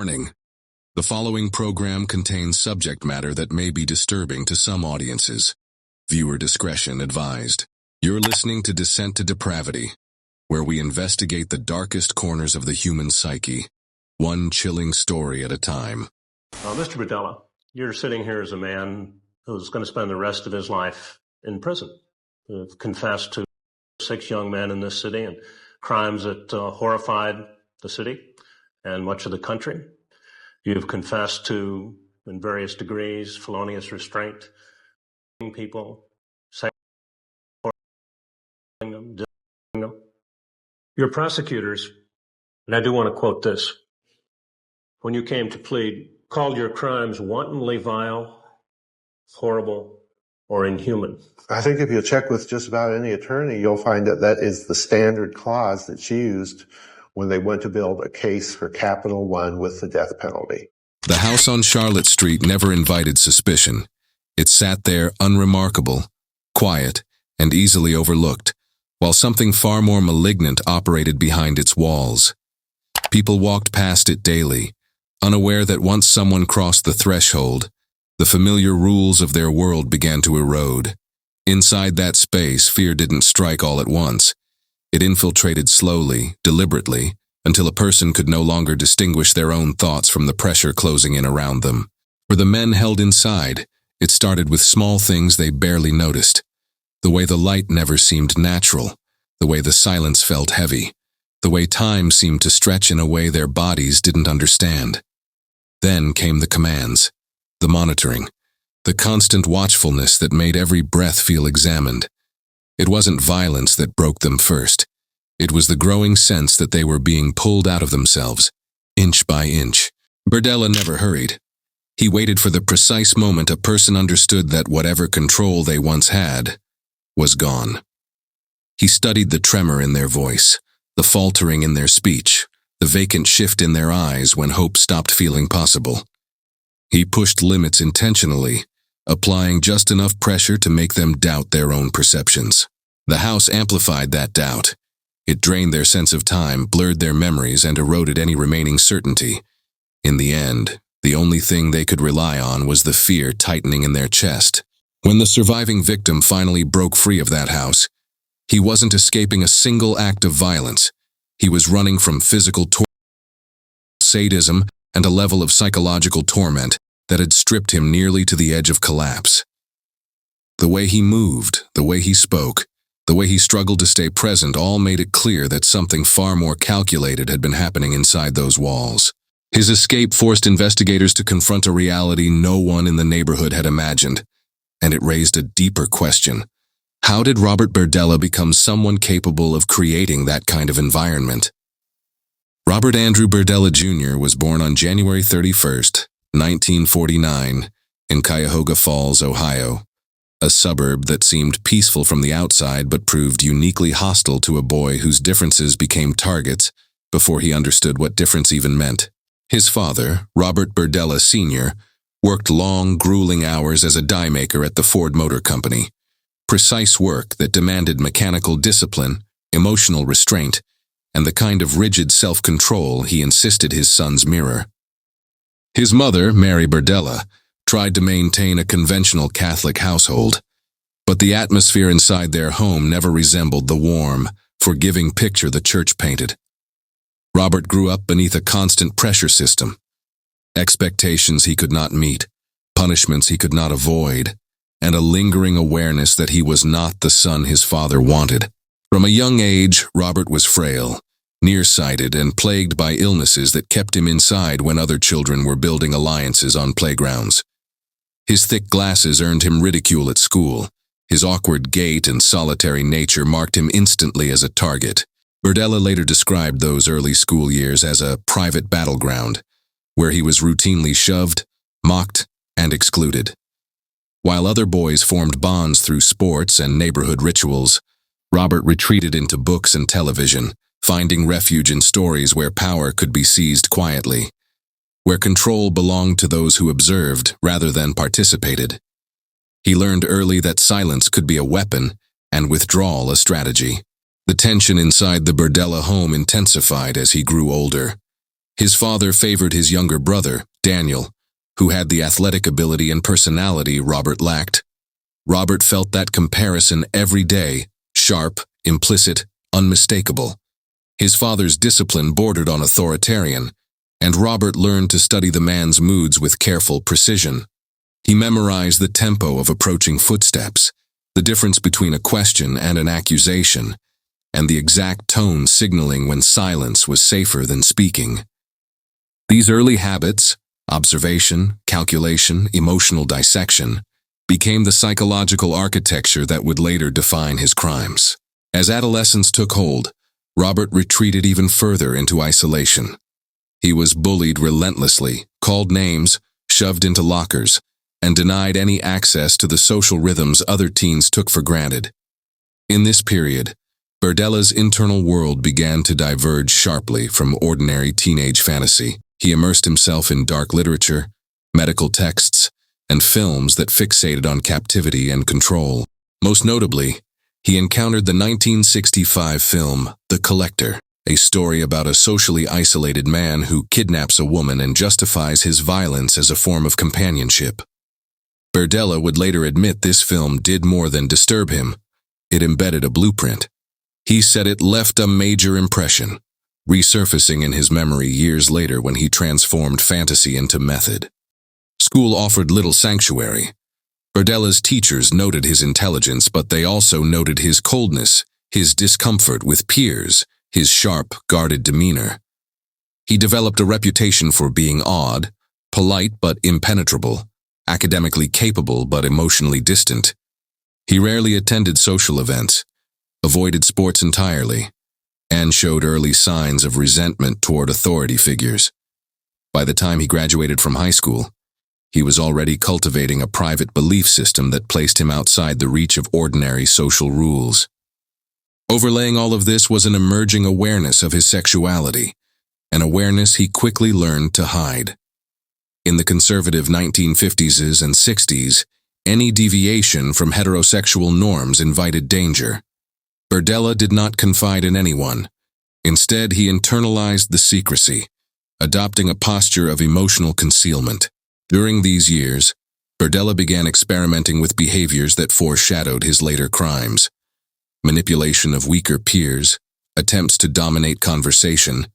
Warning: the following program contains subject matter that may be disturbing to some audiences. Viewer discretion advised. You're listening to Descent to Depravity, where we investigate the darkest corners of the human psyche, one chilling story at a time. Mr. Berdella, you're sitting here as a man who's going to spend the rest of his life in prison. You've confessed to 6 young men in this city and crimes that horrified the city and much of the country. You've confessed to, in various degrees, felonious restraint, people, them. Your prosecutors, and I do want to quote this, when you came to plead, called your crimes wantonly vile, horrible, or inhuman. I think if you check with just about any attorney, you'll find that that is the standard clause that's used when they went to build a case for Capital One with the death penalty. The house on Charlotte Street never invited suspicion. It sat there unremarkable, quiet, and easily overlooked, while something far more malignant operated behind its walls. People walked past it daily, unaware that once someone crossed the threshold, the familiar rules of their world began to erode. Inside that space, fear didn't strike all at once. It infiltrated slowly, deliberately, until a person could no longer distinguish their own thoughts from the pressure closing in around them. For the men held inside, it started with small things they barely noticed. The way the light never seemed natural, the way the silence felt heavy, the way time seemed to stretch in a way their bodies didn't understand. Then came the commands, the monitoring, the constant watchfulness that made every breath feel examined. It wasn't violence that broke them first. It was the growing sense that they were being pulled out of themselves, inch by inch. Berdella never hurried. He waited for the precise moment a person understood that whatever control they once had was gone. He studied the tremor in their voice, the faltering in their speech, the vacant shift in their eyes when hope stopped feeling possible. He pushed limits intentionally, applying just enough pressure to make them doubt their own perceptions. The house amplified that doubt. It drained their sense of time, blurred their memories, and eroded any remaining certainty. In the end, the only thing they could rely on was the fear tightening in their chest. When the surviving victim finally broke free of that house, he wasn't escaping a single act of violence. He was running from physical torture, sadism, and a level of psychological torment that had stripped him nearly to the edge of collapse. The way he moved, the way he spoke, the way he struggled to stay present all made it clear that something far more calculated had been happening inside those walls. His escape forced investigators to confront a reality no one in the neighborhood had imagined, and it raised a deeper question. How did Robert Berdella become someone capable of creating that kind of environment? Robert Andrew Berdella Jr. was born on January 31st, 1949, in Cuyahoga Falls, Ohio, a suburb that seemed peaceful from the outside but proved uniquely hostile to a boy whose differences became targets before he understood what difference even meant. His father, Robert Berdella Sr., worked long, grueling hours as a die maker at the Ford Motor Company, precise work that demanded mechanical discipline, emotional restraint, and the kind of rigid self-control he insisted his sons mirror. His mother, Mary Berdella, tried to maintain a conventional Catholic household, but the atmosphere inside their home never resembled the warm, forgiving picture the church painted. Robert grew up beneath a constant pressure system, expectations he could not meet, punishments he could not avoid, and a lingering awareness that he was not the son his father wanted. From a young age, Robert was frail, nearsighted, and plagued by illnesses that kept him inside when other children were building alliances on playgrounds. His thick glasses earned him ridicule at school. His awkward gait and solitary nature marked him instantly as a target. Berdella later described those early school years as a private battleground, where he was routinely shoved, mocked, and excluded. While other boys formed bonds through sports and neighborhood rituals, Robert retreated into books and television, finding refuge in stories where power could be seized quietly, where control belonged to those who observed rather than participated. He learned early that silence could be a weapon and withdrawal a strategy. The tension inside the Berdella home intensified as he grew older. His father favored his younger brother, Daniel, who had the athletic ability and personality Robert lacked. Robert felt that comparison every day, sharp, implicit, unmistakable. His father's discipline bordered on authoritarian, and Robert learned to study the man's moods with careful precision. He memorized the tempo of approaching footsteps, the difference between a question and an accusation, and the exact tone signaling when silence was safer than speaking. These early habits, observation, calculation, emotional dissection, became the psychological architecture that would later define his crimes. As adolescence took hold, Robert retreated even further into isolation. He was bullied relentlessly, called names, shoved into lockers, and denied any access to the social rhythms other teens took for granted. In this period, Berdella's internal world began to diverge sharply from ordinary teenage fantasy. He immersed himself in dark literature, medical texts, and films that fixated on captivity and control. Most notably, he encountered the 1965 film The Collector, a story about a socially isolated man who kidnaps a woman and justifies his violence as a form of companionship. Berdella would later admit this film did more than disturb him. It embedded a blueprint. He said it left a major impression, resurfacing in his memory years later when he transformed fantasy into method. School offered little sanctuary. Berdella's teachers noted his intelligence, but they also noted his coldness, his discomfort with peers, his sharp, guarded demeanor. He developed a reputation for being odd, polite but impenetrable, academically capable but emotionally distant. He rarely attended social events, avoided sports entirely, and showed early signs of resentment toward authority figures. By the time he graduated from high school, he was already cultivating a private belief system that placed him outside the reach of ordinary social rules. Overlaying all of this was an emerging awareness of his sexuality, an awareness he quickly learned to hide. In the conservative 1950s and 60s, any deviation from heterosexual norms invited danger. Berdella did not confide in anyone. Instead, he internalized the secrecy, adopting a posture of emotional concealment. During these years, Berdella began experimenting with behaviors that foreshadowed his later crimes. Manipulation of weaker peers, attempts to dominate conversation,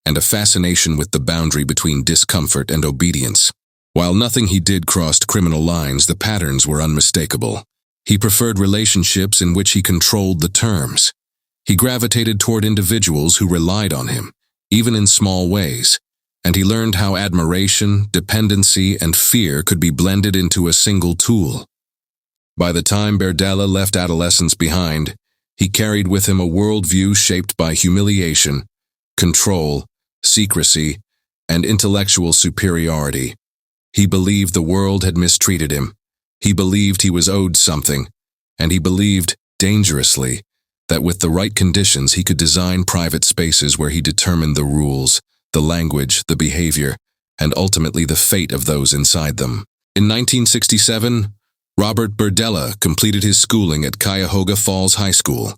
and a fascination with the boundary between discomfort and obedience. While nothing he did crossed criminal lines, the patterns were unmistakable. He preferred relationships in which he controlled the terms. He gravitated toward individuals who relied on him, even in small ways, and he learned how admiration, dependency, and fear could be blended into a single tool. By the time Berdella left adolescence behind, he carried with him a worldview shaped by humiliation, control, secrecy, and intellectual superiority. He believed the world had mistreated him. He believed he was owed something, and he believed, dangerously, that with the right conditions he could design private spaces where he determined the rules, the language, the behavior, and ultimately the fate of those inside them. In 1967, Robert Berdella completed his schooling at Cuyahoga Falls High School.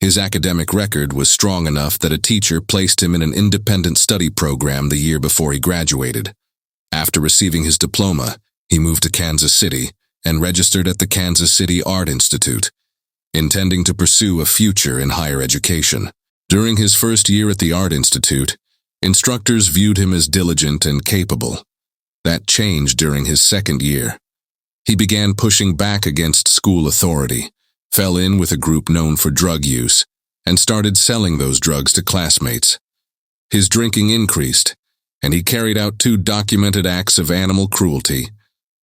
His academic record was strong enough that a teacher placed him in an independent study program the year before he graduated. After receiving his diploma, he moved to Kansas City and registered at the Kansas City Art Institute, intending to pursue a future in higher education. During his first year at the Art Institute, instructors viewed him as diligent and capable. That changed during his second year. He began pushing back against school authority, fell in with a group known for drug use, and started selling those drugs to classmates. His drinking increased, and he carried out 2 documented acts of animal cruelty.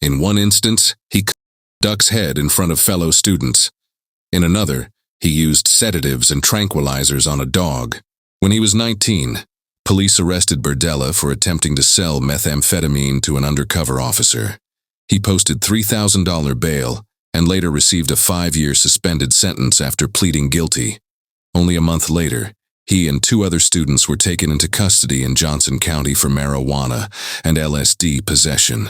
In one instance, he cut a duck's head in front of fellow students. In another, he used sedatives and tranquilizers on a dog. When he was 19, police arrested Berdella for attempting to sell methamphetamine to an undercover officer. He posted $3,000 bail and later received a 5-year suspended sentence after pleading guilty. Only a month later, he and 2 other students were taken into custody in Johnson County for marijuana and LSD possession.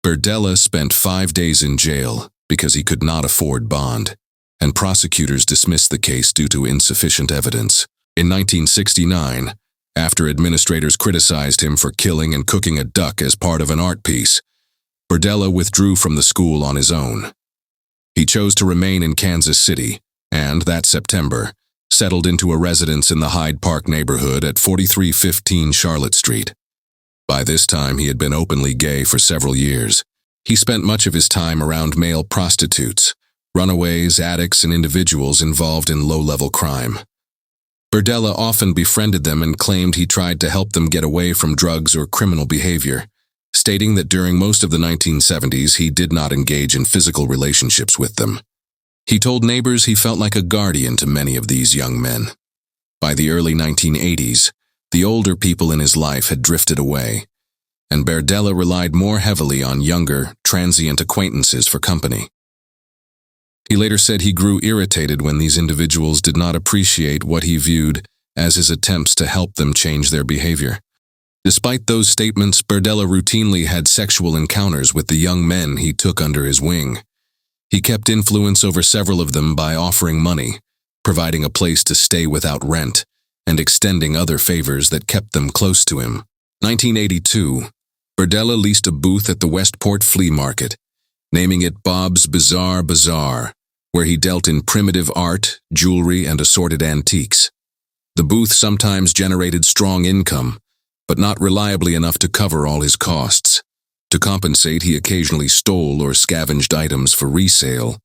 Berdella spent 5 days in jail because he could not afford bond, and prosecutors dismissed the case due to insufficient evidence. In 1969, after administrators criticized him for killing and cooking a duck as part of an art piece. Berdella withdrew from the school on his own. He chose to remain in Kansas City, and that September, settled into a residence in the Hyde Park neighborhood at 4315 Charlotte Street. By this time, he had been openly gay for several years. He spent much of his time around male prostitutes, runaways, addicts, and individuals involved in low-level crime. Berdella often befriended them and claimed he tried to help them get away from drugs or criminal behavior, stating that during most of the 1970s he did not engage in physical relationships with them. He told neighbors he felt like a guardian to many of these young men. By the early 1980s, the older people in his life had drifted away, and Berdella relied more heavily on younger, transient acquaintances for company. He later said he grew irritated when these individuals did not appreciate what he viewed as his attempts to help them change their behavior. Despite those statements, Berdella routinely had sexual encounters with the young men he took under his wing. He kept influence over several of them by offering money, providing a place to stay without rent, and extending other favors that kept them close to him. 1982, Berdella leased a booth at the Westport Flea Market, naming it Bob's Bizarre Bazaar, where he dealt in primitive art, jewelry, and assorted antiques. The booth sometimes generated strong income, but not reliably enough to cover all his costs. To compensate, he occasionally stole or scavenged items for resale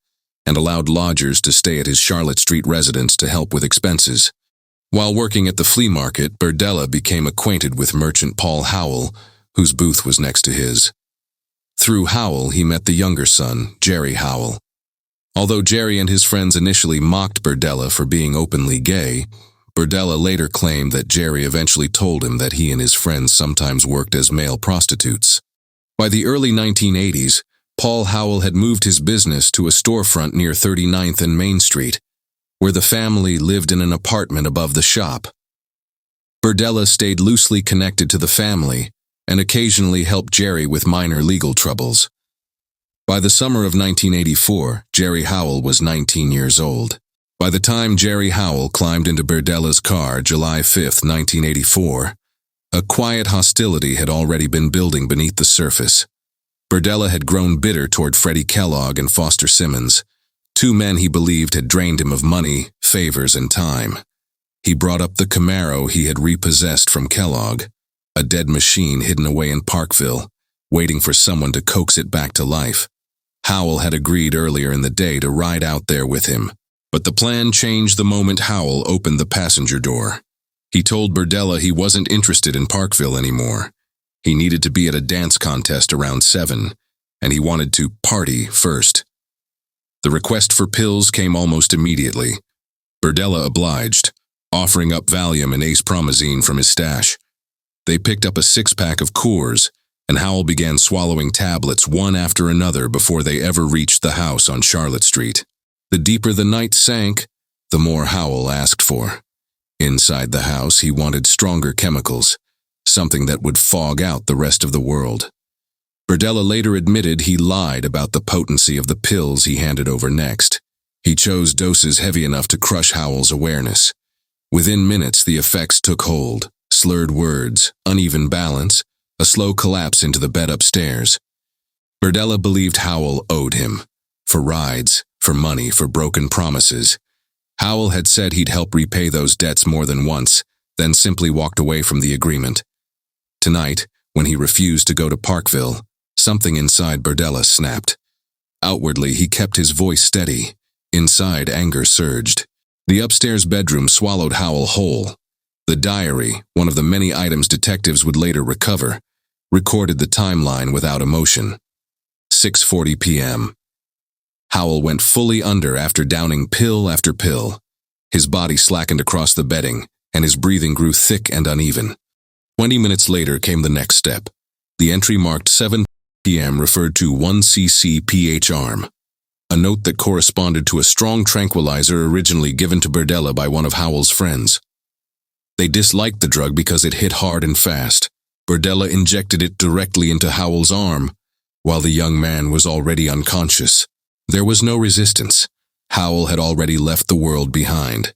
and allowed lodgers to stay at his Charlotte Street residence to help with expenses. While working at the flea market, Berdella became acquainted with merchant Paul Howell, whose booth was next to his. Through Howell, he met the younger son, Jerry Howell. Although Jerry and his friends initially mocked Berdella for being openly gay, Berdella later claimed that Jerry eventually told him that he and his friends sometimes worked as male prostitutes. By the early 1980s, Paul Howell had moved his business to a storefront near 39th and Main Street, where the family lived in an apartment above the shop. Berdella stayed loosely connected to the family and occasionally helped Jerry with minor legal troubles. By the summer of 1984, Jerry Howell was 19 years old. By the time Jerry Howell climbed into Berdella's car, July 5, 1984, a quiet hostility had already been building beneath the surface. Berdella had grown bitter toward Freddie Kellogg and Foster Simmons, two men he believed had drained him of money, favors, and time. He brought up the Camaro he had repossessed from Kellogg, a dead machine hidden away in Parkville, waiting for someone to coax it back to life. Howell had agreed earlier in the day to ride out there with him, but the plan changed the moment Howell opened the passenger door. He told Berdella he wasn't interested in Parkville anymore. He needed to be at a dance contest around 7, and he wanted to party first. The request for pills came almost immediately. Berdella obliged, offering up Valium and Ace Promazine from his stash. They picked up a 6-pack of Coors, and Howell began swallowing tablets one after another before they ever reached the house on Charlotte Street. The deeper the night sank, the more Howell asked for. Inside the house, he wanted stronger chemicals, something that would fog out the rest of the world. Berdella later admitted he lied about the potency of the pills he handed over next. He chose doses heavy enough to crush Howell's awareness. Within minutes, the effects took hold: slurred words, uneven balance, a slow collapse into the bed upstairs. Berdella believed Howell owed him. For rides, for money, for broken promises. Howell had said he'd help repay those debts more than once, then simply walked away from the agreement. Tonight, when he refused to go to Parkville, something inside Berdella snapped. Outwardly, he kept his voice steady. Inside, anger surged. The upstairs bedroom swallowed Howell whole. The diary, one of the many items detectives would later recover, recorded the timeline without emotion. 6:40 p.m. Howell went fully under after downing pill after pill. His body slackened across the bedding, and his breathing grew thick and uneven. 20 minutes later came the next step. The entry marked 7 p.m. referred to 1cc/pH arm, a note that corresponded to a strong tranquilizer originally given to Berdella by one of Howell's friends. They disliked the drug because it hit hard and fast. Berdella injected it directly into Howell's arm, while the young man was already unconscious. There was no resistance. Howell had already left the world behind.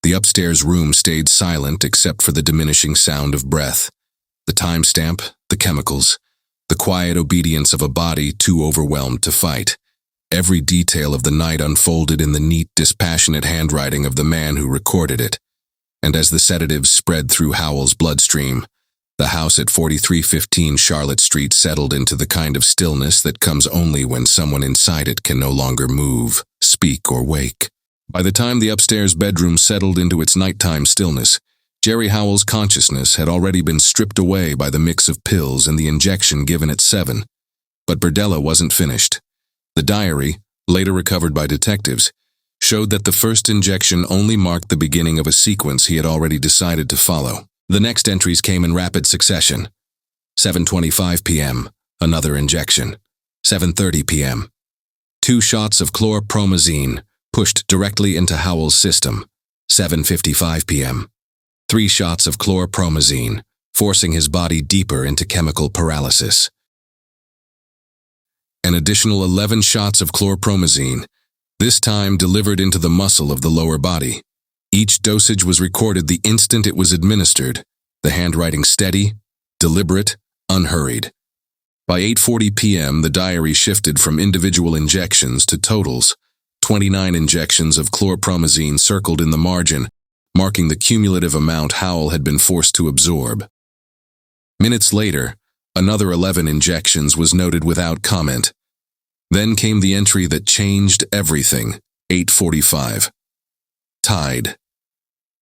The upstairs room stayed silent except for the diminishing sound of breath, the timestamp, the chemicals, the quiet obedience of a body too overwhelmed to fight. Every detail of the night unfolded in the neat, dispassionate handwriting of the man who recorded it. And as the sedatives spread through Howell's bloodstream, the house at 4315 Charlotte Street settled into the kind of stillness that comes only when someone inside it can no longer move, speak, or wake. By the time the upstairs bedroom settled into its nighttime stillness, Jerry Howell's consciousness had already been stripped away by the mix of pills and the injection given at 7. But Berdella wasn't finished. The diary, later recovered by detectives, showed that the first injection only marked the beginning of a sequence he had already decided to follow. The next entries came in rapid succession. 7:25 p.m., another injection. 7:30 p.m. 2 shots of chlorpromazine pushed directly into Howell's system. 7:55 p.m. 3 shots of chlorpromazine, forcing his body deeper into chemical paralysis. An additional 11 shots of chlorpromazine, this time delivered into the muscle of the lower body. Each dosage was recorded the instant it was administered, the handwriting steady, deliberate, unhurried. By 8:40 p.m., the diary shifted from individual injections to totals. 29 injections of chlorpromazine circled in the margin, marking the cumulative amount Howell had been forced to absorb. Minutes later, another 11 injections was noted without comment. Then came the entry that changed everything, 8:45. Tied.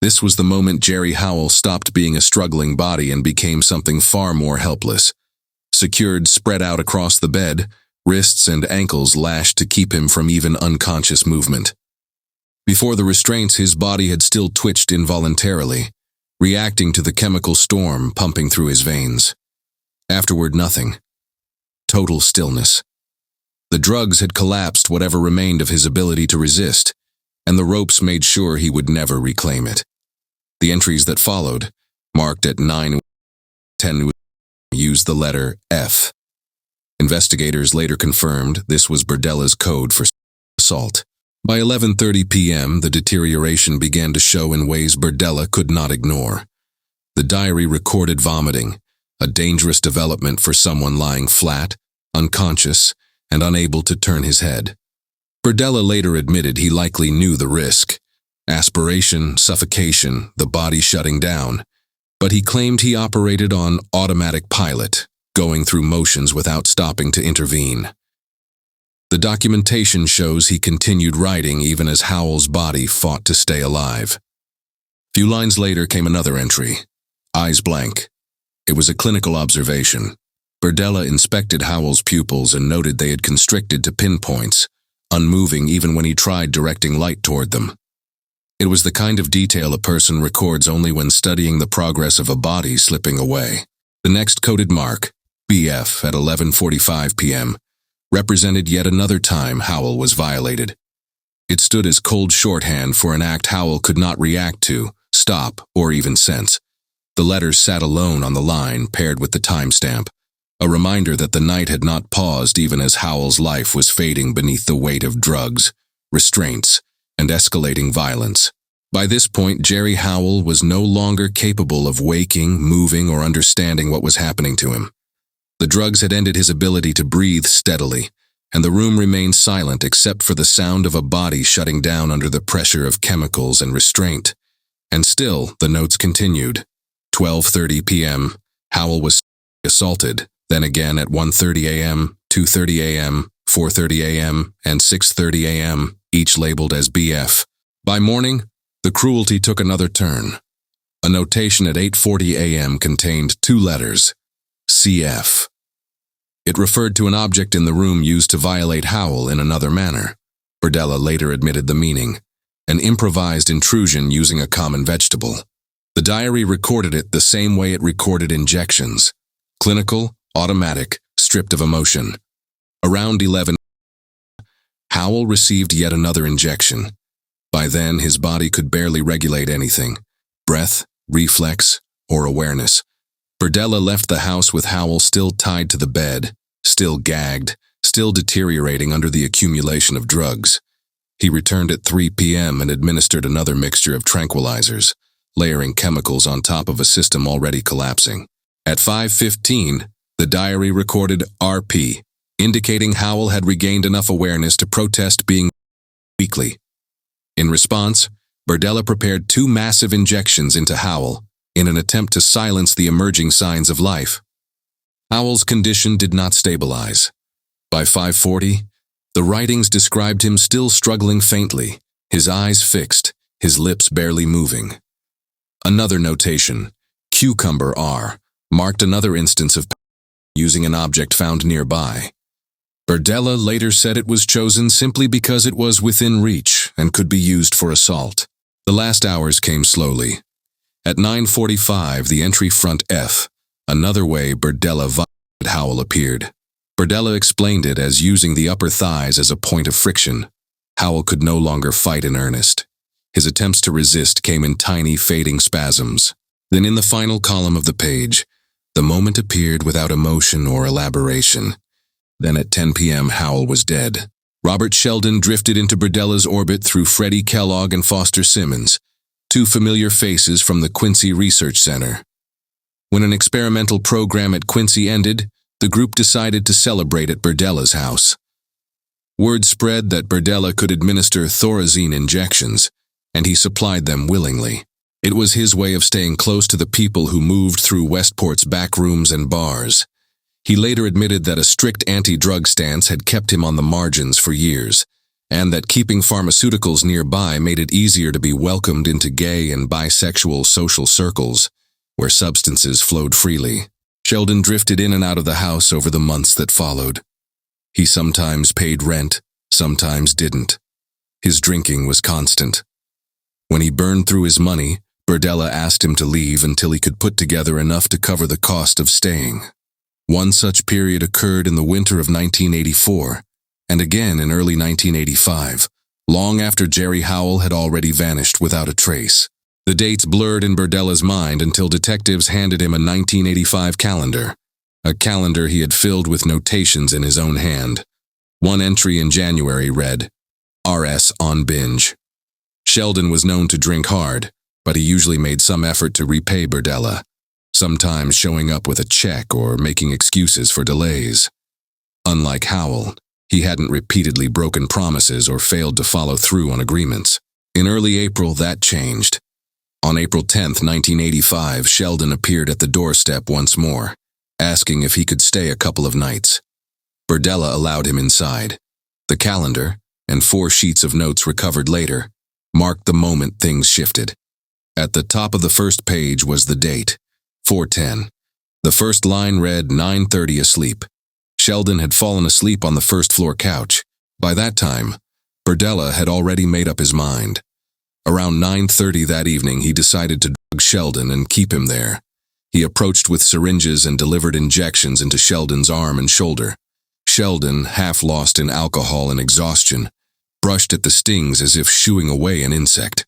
This was the moment Jerry Howell stopped being a struggling body and became something far more helpless. Secured spread out across the bed, wrists and ankles lashed to keep him from even unconscious movement. Before the restraints, his body had still twitched involuntarily, reacting to the chemical storm pumping through his veins. Afterward, nothing. Total stillness. The drugs had collapsed whatever remained of his ability to resist, and the ropes made sure he would never reclaim it. The entries that followed, marked at 9:10, used the letter F. Investigators later confirmed this was Berdella's code for assault. By 11:30 p.m., the deterioration began to show in ways Berdella could not ignore. The diary recorded vomiting, a dangerous development for someone lying flat, unconscious, and unable to turn his head. Berdella later admitted he likely knew the risk: aspiration, suffocation, the body shutting down, but he claimed he operated on automatic pilot, going through motions without stopping to intervene. The documentation shows he continued writing even as Howell's body fought to stay alive. Few lines later came another entry, eyes blank. It was a clinical observation. Berdella inspected Howell's pupils and noted they had constricted to pinpoints, unmoving even when he tried directing light toward them. It was the kind of detail a person records only when studying the progress of a body slipping away. The next coded mark, BF at 11:45 p.m., represented yet another time Howell was violated. It stood as cold shorthand for an act Howell could not react to, stop, or even sense. The letters sat alone on the line, paired with the timestamp, a reminder that the night had not paused even as Howell's life was fading beneath the weight of drugs, restraints, and escalating violence. By this point, Jerry Howell was no longer capable of waking, moving, or understanding what was happening to him. The drugs had ended his ability to breathe steadily, and the room remained silent except for the sound of a body shutting down under the pressure of chemicals and restraint. And still, the notes continued. 12:30 p.m., Howell was assaulted, then again at 1:30 a.m., 2:30 a.m., 4:30 a.m., and 6:30 a.m., each labeled as BF. By morning, the cruelty took another turn. A notation at 8:40 a.m. contained 2 letters, CF. It referred to an object in the room used to violate Howell in another manner. Berdella later admitted the meaning, an improvised intrusion using a common vegetable. The diary recorded it the same way it recorded injections, clinical, automatic, stripped of emotion. Around 11, Howell received yet another injection. By then, his body could barely regulate anything, breath, reflex, or awareness. Berdella left the house with Howell still tied to the bed, still gagged, still deteriorating under the accumulation of drugs. He returned at 3 p.m. and administered another mixture of tranquilizers, layering chemicals on top of a system already collapsing. At 5:15, the diary recorded RP, indicating Howell had regained enough awareness to protest being weakly. In response, Berdella prepared 2 massive injections into Howell in an attempt to silence the emerging signs of life. Howell's condition did not stabilize. By 5:40, the writings described him still struggling faintly, his eyes fixed, his lips barely moving. Another notation, cucumber R, marked another instance of using an object found nearby. Berdella later said it was chosen simply because it was within reach and could be used for assault. The last hours came slowly. At 9:45, the entry front F, another way Berdella violated Howell, appeared. Berdella explained it as using the upper thighs as a point of friction. Howell could no longer fight in earnest. His attempts to resist came in tiny, fading spasms. Then in the final column of the page, the moment appeared without emotion or elaboration. Then at 10 p.m., Howell was dead. Robert Sheldon drifted into Berdella's orbit through Freddie Kellogg and Foster Simmons, 2 familiar faces from the Quincy Research Center. When an experimental program at Quincy ended, the group decided to celebrate at Berdella's house. Word spread that Berdella could administer thorazine injections, and he supplied them willingly. It was his way of staying close to the people who moved through Westport's back rooms and bars. He later admitted that a strict anti-drug stance had kept him on the margins for years, and that keeping pharmaceuticals nearby made it easier to be welcomed into gay and bisexual social circles, where substances flowed freely. Sheldon drifted in and out of the house over the months that followed. He sometimes paid rent, sometimes didn't. His drinking was constant. When he burned through his money, Berdella asked him to leave until he could put together enough to cover the cost of staying. One such period occurred in the winter of 1984, and again in early 1985, long after Jerry Howell had already vanished without a trace. The dates blurred in Berdella's mind until detectives handed him a 1985 calendar, a calendar he had filled with notations in his own hand. One entry in January read, "RS on binge." Sheldon was known to drink hard, but he usually made some effort to repay Berdella, sometimes showing up with a check or making excuses for delays. Unlike Howell, he hadn't repeatedly broken promises or failed to follow through on agreements. In early April, that changed. On April 10, 1985, Sheldon appeared at the doorstep once more, asking if he could stay a couple of nights. Berdella allowed him inside. The calendar, and 4 sheets of notes recovered later, marked the moment things shifted. At the top of the first page was the date, 4:10. The first line read 9:30 asleep. Sheldon had fallen asleep on the first-floor couch. By that time, Berdella had already made up his mind. Around 9:30 that evening, he decided to drug Sheldon and keep him there. He approached with syringes and delivered injections into Sheldon's arm and shoulder. Sheldon, half lost in alcohol and exhaustion, brushed at the stings as if shooing away an insect.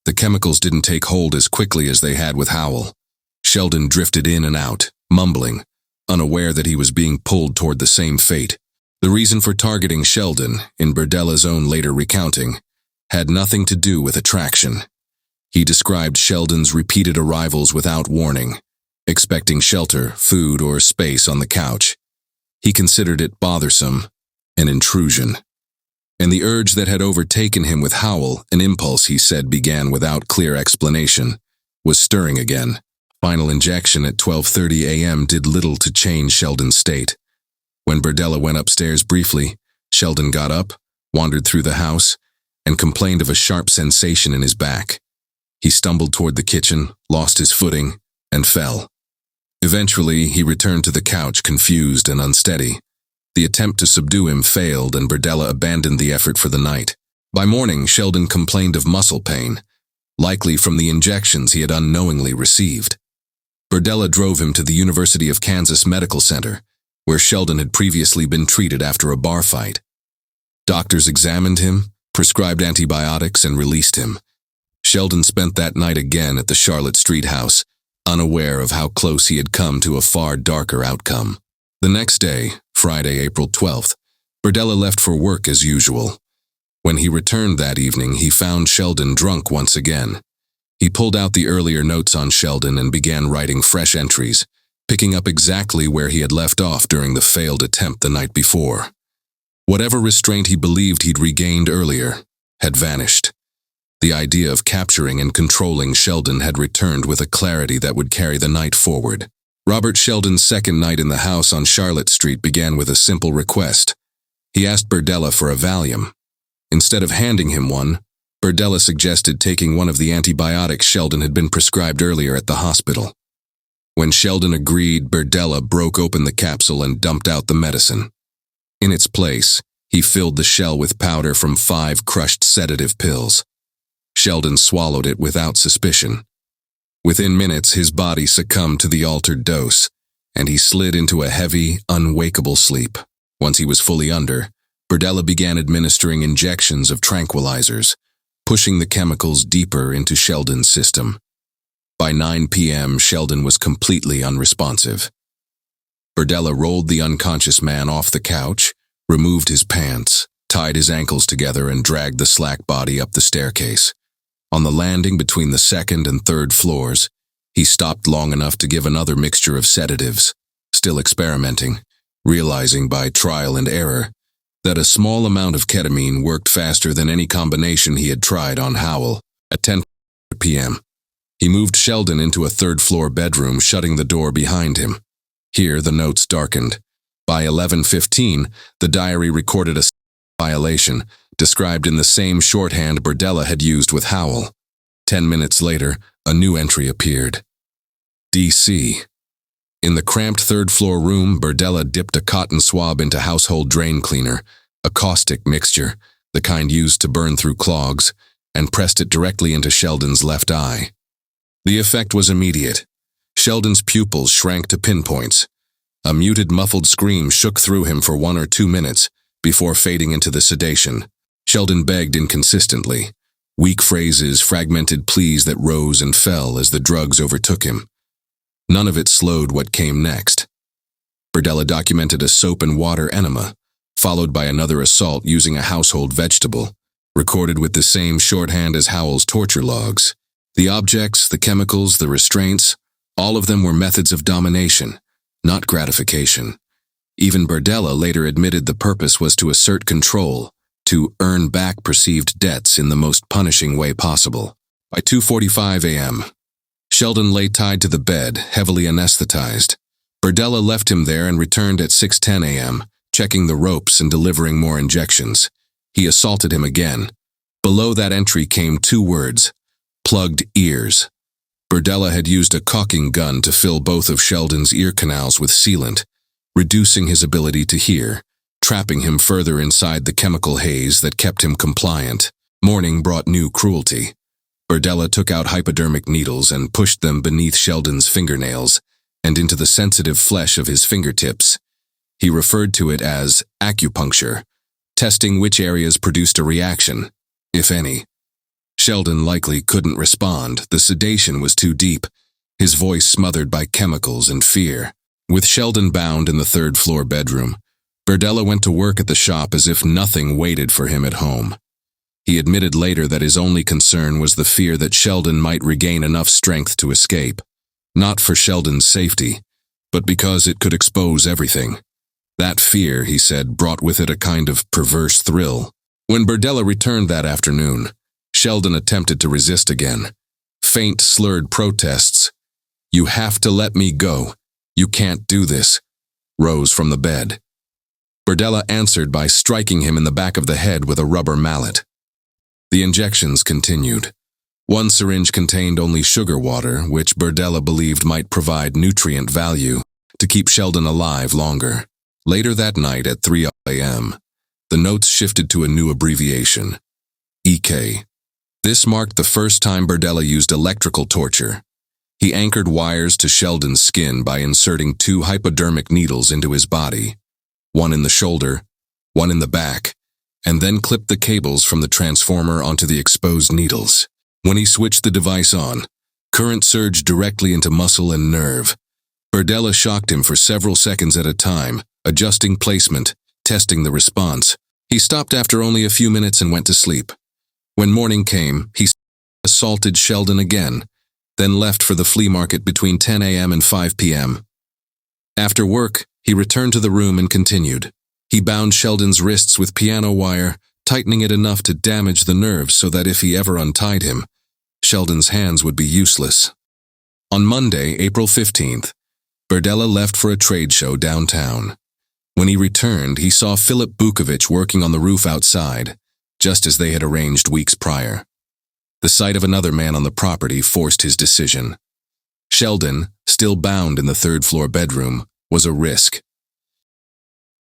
The chemicals didn't take hold as quickly as they had with Howell. Sheldon drifted in and out, mumbling, unaware that he was being pulled toward the same fate. The reason for targeting Sheldon, in Berdella's own later recounting, had nothing to do with attraction. He described Sheldon's repeated arrivals without warning, expecting shelter, food, or space on the couch. He considered it bothersome, an intrusion. And the urge that had overtaken him with Howell, an impulse he said began without clear explanation, was stirring again. Final injection at 12:30 a.m. did little to change Sheldon's state. When Berdella went upstairs briefly, Sheldon got up, wandered through the house, and complained of a sharp sensation in his back. He stumbled toward the kitchen, lost his footing, and fell. Eventually, he returned to the couch confused and unsteady. The attempt to subdue him failed, and Berdella abandoned the effort for the night. By morning, Sheldon complained of muscle pain, likely from the injections he had unknowingly received. Berdella drove him to the University of Kansas Medical Center, where Sheldon had previously been treated after a bar fight. Doctors examined him, prescribed antibiotics, and released him. Sheldon spent that night again at the Charlotte Street house, unaware of how close he had come to a far darker outcome. The next day, Friday, April 12th, Berdella left for work as usual. When When he returned that evening, he found Sheldon drunk once again. He pulled out the earlier notes on Sheldon and began writing fresh entries, picking up exactly where he had left off during the failed attempt the night before. Whatever restraint he believed he'd regained earlier had vanished. The idea of capturing and controlling Sheldon had returned with a clarity that would carry the night forward. Robert Sheldon's second night in the house on Charlotte Street began with a simple request. He asked Berdella for a Valium. Instead of handing him one, Berdella suggested taking one of the antibiotics Sheldon had been prescribed earlier at the hospital. When Sheldon agreed, Berdella broke open the capsule and dumped out the medicine. In its place, he filled the shell with powder from 5 crushed sedative pills. Sheldon swallowed it without suspicion. Within minutes, his body succumbed to the altered dose, and he slid into a heavy, unwakeable sleep. Once he was fully under, Berdella began administering injections of tranquilizers, pushing the chemicals deeper into Sheldon's system. By 9 p.m., Sheldon was completely unresponsive. Berdella rolled the unconscious man off the couch, removed his pants, tied his ankles together, and dragged the slack body up the staircase. On the landing between the second and third floors, he stopped long enough to give another mixture of sedatives, still experimenting, realizing by trial and error that a small amount of ketamine worked faster than any combination he had tried on Howell. At 10 p.m., he moved Sheldon into a third-floor bedroom, shutting the door behind him. Here, the notes darkened. By 11:15, the diary recorded a violation, described in the same shorthand Berdella had used with Howell. 10 minutes later, a new entry appeared. D.C. In the cramped third-floor room, Berdella dipped a cotton swab into household drain cleaner, a caustic mixture, the kind used to burn through clogs, and pressed it directly into Sheldon's left eye. The effect was immediate. Sheldon's pupils shrank to pinpoints. A muted, muffled scream shook through him for 1 or 2 minutes before fading into the sedation. Sheldon begged inconsistently, weak phrases, fragmented pleas that rose and fell as the drugs overtook him. None of it slowed what came next. Berdella documented a soap and water enema, followed by another assault using a household vegetable, recorded with the same shorthand as Howell's torture logs. The objects, the chemicals, the restraints, all of them were methods of domination, not gratification. Even Berdella later admitted the purpose was to assert control, to earn back perceived debts in the most punishing way possible. By 2:45 a.m., Sheldon lay tied to the bed, heavily anesthetized. Berdella left him there and returned at 6:10 a.m., checking the ropes and delivering more injections. He assaulted him again. Below that entry came 2 words: plugged ears. Berdella had used a caulking gun to fill both of Sheldon's ear canals with sealant, reducing his ability to hear, trapping him further inside the chemical haze that kept him compliant. Morning brought new cruelty. Berdella took out hypodermic needles and pushed them beneath Sheldon's fingernails and into the sensitive flesh of his fingertips. He referred to it as acupuncture, testing which areas produced a reaction, if any. Sheldon likely couldn't respond. The sedation was too deep, his voice smothered by chemicals and fear. With Sheldon bound in the third-floor bedroom, Berdella went to work at the shop as if nothing waited for him at home. He admitted later that his only concern was the fear that Sheldon might regain enough strength to escape, not for Sheldon's safety, but because it could expose everything. That fear, he said, brought with it a kind of perverse thrill. When Berdella returned that afternoon, Sheldon attempted to resist again. Faint, slurred protests, "You have to let me go. You can't do this," rose from the bed. Berdella answered by striking him in the back of the head with a rubber mallet. The injections continued. One syringe contained only sugar water, which Berdella believed might provide nutrient value to keep Sheldon alive longer. Later that night at 3 a.m., the notes shifted to a new abbreviation, EK. This marked the first time Berdella used electrical torture. He anchored wires to Sheldon's skin by inserting 2 hypodermic needles into his body, one in the shoulder, one in the back, and then clipped the cables from the transformer onto the exposed needles. When he switched the device on, current surged directly into muscle and nerve. Berdella shocked him for several seconds at a time, adjusting placement, testing the response. He stopped after only a few minutes and went to sleep. When morning came, he assaulted Sheldon again, then left for the flea market between 10 a.m. and 5 p.m. After work, he returned to the room and continued. He bound Sheldon's wrists with piano wire, tightening it enough to damage the nerves so that if he ever untied him, Sheldon's hands would be useless. On Monday, April 15th, Berdella left for a trade show downtown. When he returned, he saw Philip Bukovich working on the roof outside, just as they had arranged weeks prior. The sight of another man on the property forced his decision. Sheldon, still bound in the third-floor bedroom, was a risk.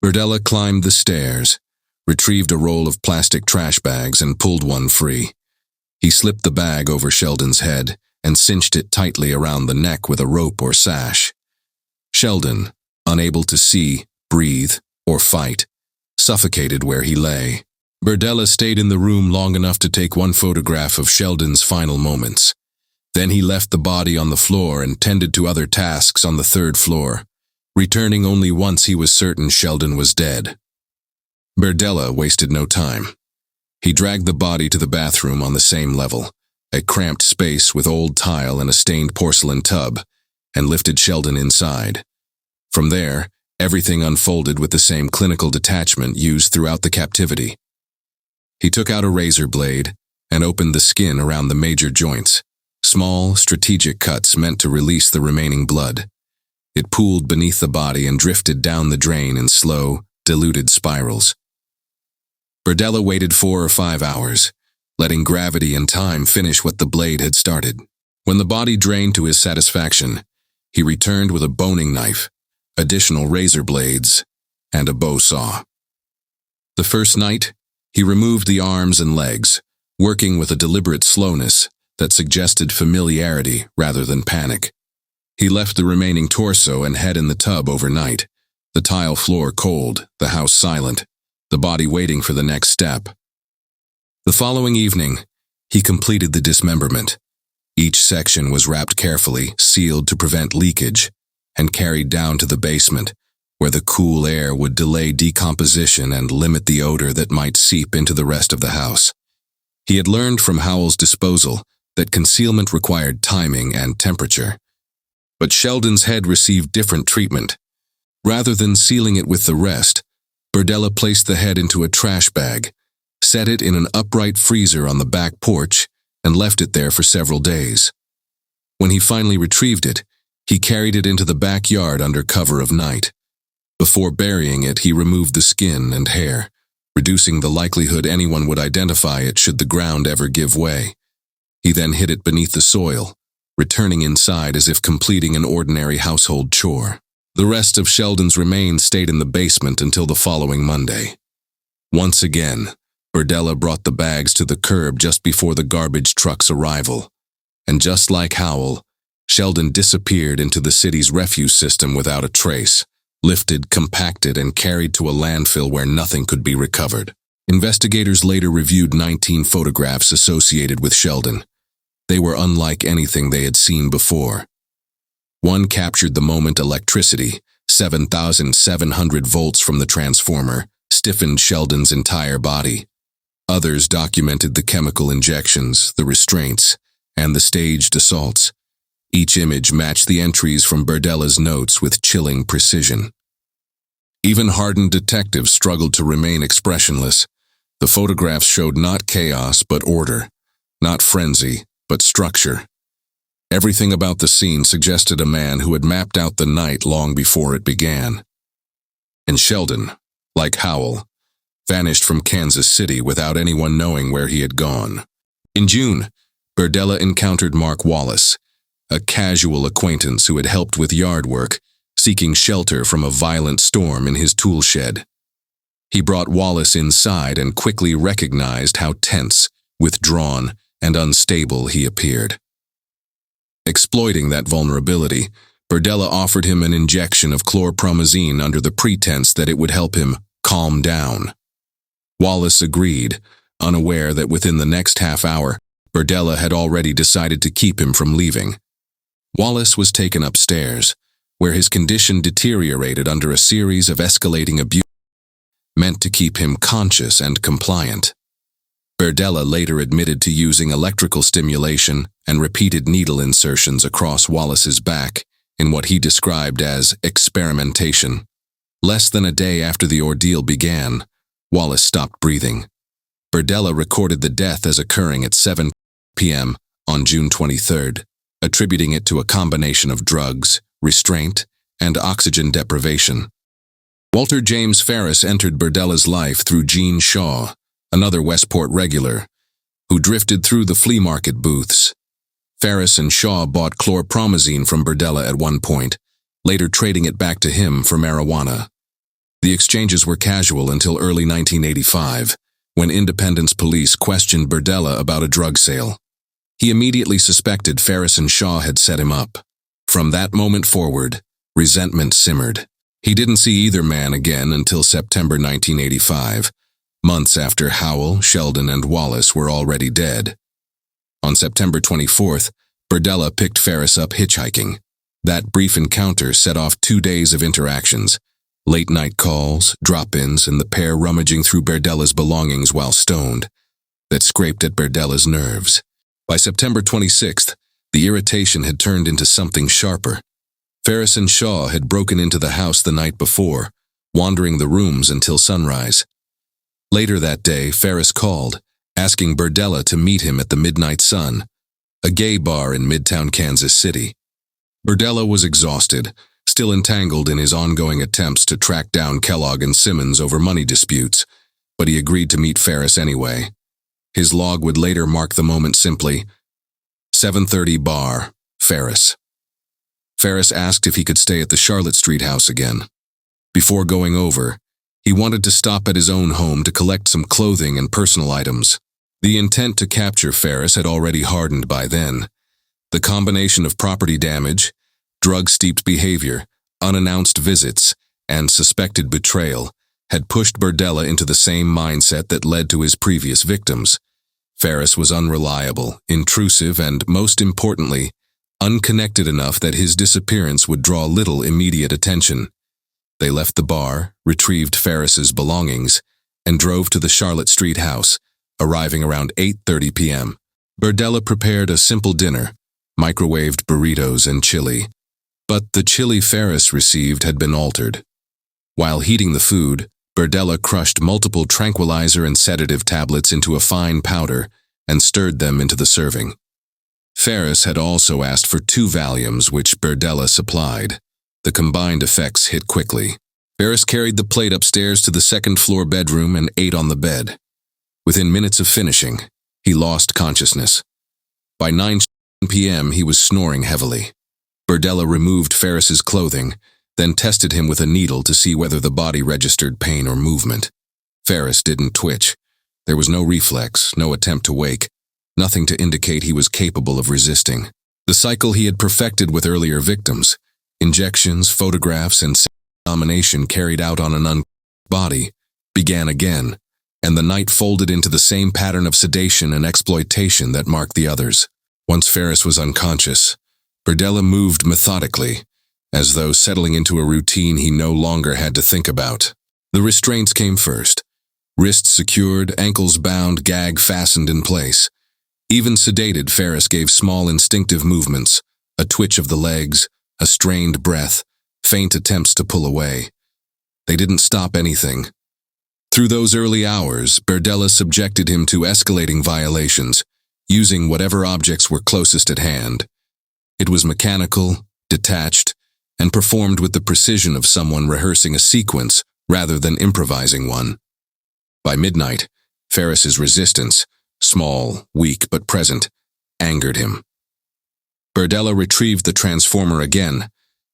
Berdella climbed the stairs, retrieved a roll of plastic trash bags and pulled one free. He slipped the bag over Sheldon's head and cinched it tightly around the neck with a rope or sash. Sheldon, unable to see, breathe, or fight, suffocated where he lay. Berdella stayed in the room long enough to take one photograph of Sheldon's final moments. Then he left the body on the floor and tended to other tasks on the third floor, returning only once he was certain Sheldon was dead. Berdella wasted no time. He dragged the body to the bathroom on the same level, a cramped space with old tile and a stained porcelain tub, and lifted Sheldon inside. From there, everything unfolded with the same clinical detachment used throughout the captivity. He took out a razor blade and opened the skin around the major joints, small, strategic cuts meant to release the remaining blood. It pooled beneath the body and drifted down the drain in slow, diluted spirals. Berdella waited 4 or 5 hours, letting gravity and time finish what the blade had started. When the body drained to his satisfaction, he returned with a boning knife, additional razor blades, and a bow saw. The first night, he removed the arms and legs, working with a deliberate slowness that suggested familiarity rather than panic. He left the remaining torso and head in the tub overnight, the tile floor cold, the house silent, the body waiting for the next step. The following evening, he completed the dismemberment. Each section was wrapped carefully, sealed to prevent leakage, and carried down to the basement, where the cool air would delay decomposition and limit the odor that might seep into the rest of the house. He had learned from Howell's disposal that concealment required timing and temperature. But Sheldon's head received different treatment. Rather than sealing it with the rest, Berdella placed the head into a trash bag, set it in an upright freezer on the back porch, and left it there for several days. When he finally retrieved it, he carried it into the backyard under cover of night. Before burying it, he removed the skin and hair, reducing the likelihood anyone would identify it should the ground ever give way. He then hid it beneath the soil, returning inside as if completing an ordinary household chore. The rest of Sheldon's remains stayed in the basement until the following Monday. Once again, Berdella brought the bags to the curb just before the garbage truck's arrival. And just like Howell, Sheldon disappeared into the city's refuse system without a trace, lifted, compacted, and carried to a landfill where nothing could be recovered. Investigators later reviewed 19 photographs associated with Sheldon. They were unlike anything they had seen before. One captured the moment electricity, 7,700 volts from the transformer, stiffened Sheldon's entire body. Others documented the chemical injections, the restraints, and the staged assaults. Each image matched the entries from Berdella's notes with chilling precision. Even hardened detectives struggled to remain expressionless. The photographs showed not chaos but order, not frenzy but structure. Everything about the scene suggested a man who had mapped out the night long before it began. And Sheldon, like Howell, vanished from Kansas City without anyone knowing where he had gone. In June, Berdella encountered Mark Wallace, a casual acquaintance who had helped with yard work, seeking shelter from a violent storm in his tool shed. He brought Wallace inside and quickly recognized how tense, withdrawn, and unstable he appeared. Exploiting that vulnerability, Berdella offered him an injection of chlorpromazine under the pretense that it would help him calm down. Wallace agreed, unaware that within the next half hour, Berdella had already decided to keep him from leaving. Wallace was taken upstairs, where his condition deteriorated under a series of escalating abuse. meant to keep him conscious and compliant. Berdella later admitted to using electrical stimulation and repeated needle insertions across Wallace's back in what he described as experimentation. Less than a day after the ordeal began, Wallace stopped breathing. Berdella recorded the death as occurring at 7 p.m. on June 23rd, attributing it to a combination of drugs, restraint, and oxygen deprivation. Walter James Ferris entered Berdella's life through Gene Shaw, another Westport regular, who drifted through the flea market booths. Ferris and Shaw bought chlorpromazine from Berdella at one point, later trading it back to him for marijuana. The exchanges were casual until early 1985, when Independence police questioned Berdella about a drug sale. He immediately suspected Ferris and Shaw had set him up. From that moment forward, resentment simmered. He didn't see either man again until September 1985, months after Howell, Sheldon, and Wallace were already dead. On September 24th, Berdella picked Ferris up hitchhiking. That brief encounter set off 2 days of interactions, late-night calls, drop-ins, and the pair rummaging through Berdella's belongings while stoned, that scraped at Berdella's nerves. By September 26th, the irritation had turned into something sharper. Ferris and Shaw had broken into the house the night before, wandering the rooms until sunrise. Later that day, Ferris called, asking Berdella to meet him at the Midnight Sun, a gay bar in Midtown Kansas City. Berdella was exhausted, still entangled in his ongoing attempts to track down Kellogg and Simmons over money disputes, but he agreed to meet Ferris anyway. His log would later mark the moment simply, 7:30 bar, Ferris. Ferris asked if he could stay at the Charlotte Street house again. Before going over, he wanted to stop at his own home to collect some clothing and personal items. The intent to capture Ferris had already hardened by then. The combination of property damage, drug-steeped behavior, unannounced visits, and suspected betrayal had pushed Berdella into the same mindset that led to his previous victims. Ferris was unreliable, intrusive, and, most importantly, unconnected enough that his disappearance would draw little immediate attention. They left the bar, retrieved Ferris's belongings, and drove to the Charlotte Street house, arriving around 8:30 p.m. Berdella prepared a simple dinner, microwaved burritos and chili, but the chili Ferris received had been altered. While heating the food, Berdella crushed multiple tranquilizer and sedative tablets into a fine powder and stirred them into the serving. Ferris had also asked for 2 Valiums, which Berdella supplied. The combined effects hit quickly. Ferris carried the plate upstairs to the second-floor bedroom and ate on the bed. Within minutes of finishing, he lost consciousness. By 9 p.m., he was snoring heavily. Berdella removed Ferris's clothing, then tested him with a needle to see whether the body registered pain or movement. Ferris didn't twitch. There was no reflex, no attempt to wake, nothing to indicate he was capable of resisting. The cycle he had perfected with earlier victims, injections, photographs, and domination carried out on an body, began again, and the night folded into the same pattern of sedation and exploitation that marked the others. Once Ferris was unconscious, Berdella moved methodically, as though settling into a routine he no longer had to think about. The restraints came first. Wrists secured, ankles bound, gag fastened in place. Even sedated, Ferris gave small instinctive movements, a twitch of the legs, a strained breath, faint attempts to pull away. They didn't stop anything. Through those early hours, Berdella subjected him to escalating violations, using whatever objects were closest at hand. It was mechanical, detached, and performed with the precision of someone rehearsing a sequence rather than improvising one. By midnight, Ferris's resistance, small, weak but present, angered him. Berdella retrieved the transformer again,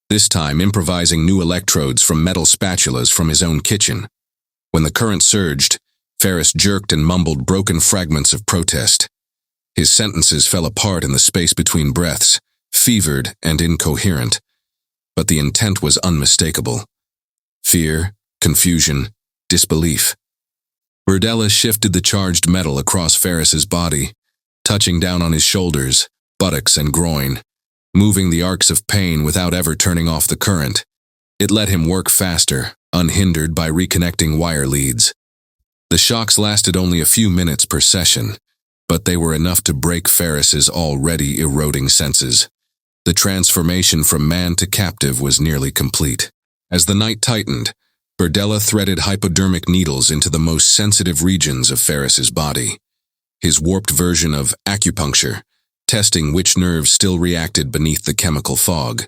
this time improvising new electrodes from metal spatulas from his own kitchen. When the current surged, Ferris jerked and mumbled broken fragments of protest. His sentences fell apart in the space between breaths, fevered and incoherent, but the intent was unmistakable. Fear, confusion, disbelief. Berdella shifted the charged metal across Ferris's body, touching down on his shoulders, buttocks, and groin, moving the arcs of pain without ever turning off the current. It let him work faster, unhindered by reconnecting wire leads. The shocks lasted only a few minutes per session, but they were enough to break Ferris's already eroding senses. The transformation from man to captive was nearly complete. As the night tightened, Berdella threaded hypodermic needles into the most sensitive regions of Ferris's body. His warped version of acupuncture, testing which nerves still reacted beneath the chemical fog.